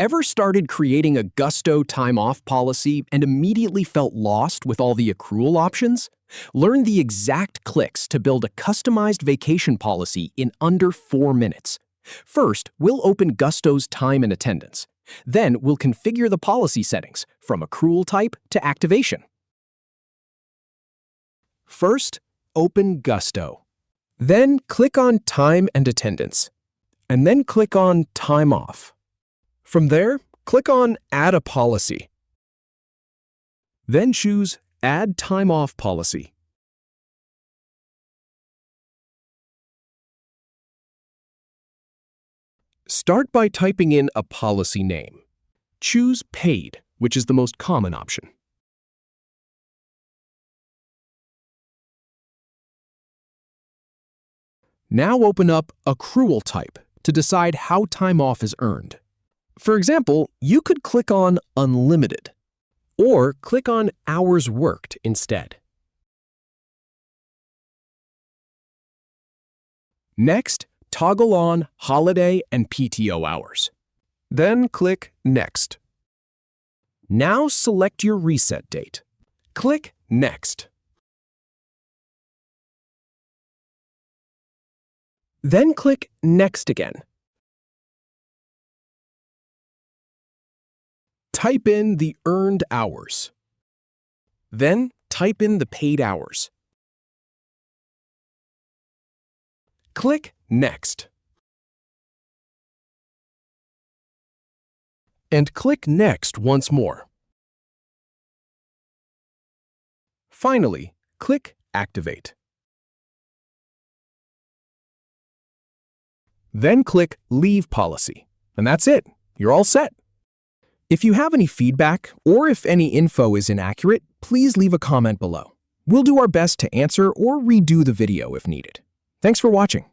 Ever started creating a Gusto time-off policy and immediately felt lost with all the accrual options? Learn the exact clicks to build a customized vacation policy in under 4 minutes. First, we'll open Gusto's time and attendance. Then, we'll configure the policy settings, from accrual type to activation. First, open Gusto. Then, click on Time and Attendance. And then click on Time Off. From there, click on Add a Policy. Then choose Add Time Off Policy. Start by typing in a policy name. Choose Paid, which is the most common option. Now open up Accrual Type to decide how time off is earned. For example, you could click on Unlimited, or click on Hours Worked instead. Next, toggle on Holiday and PTO hours. Then click Next. Now select your reset date. Click Next. Then click Next again. Type in the earned hours. Then type in the paid hours. Click Next. And click Next once more. Finally, click Activate. Then click Leave Policy. And that's it. You're all set. If you have any feedback or if any info is inaccurate, please leave a comment below. We'll do our best to answer or redo the video if needed. Thanks for watching.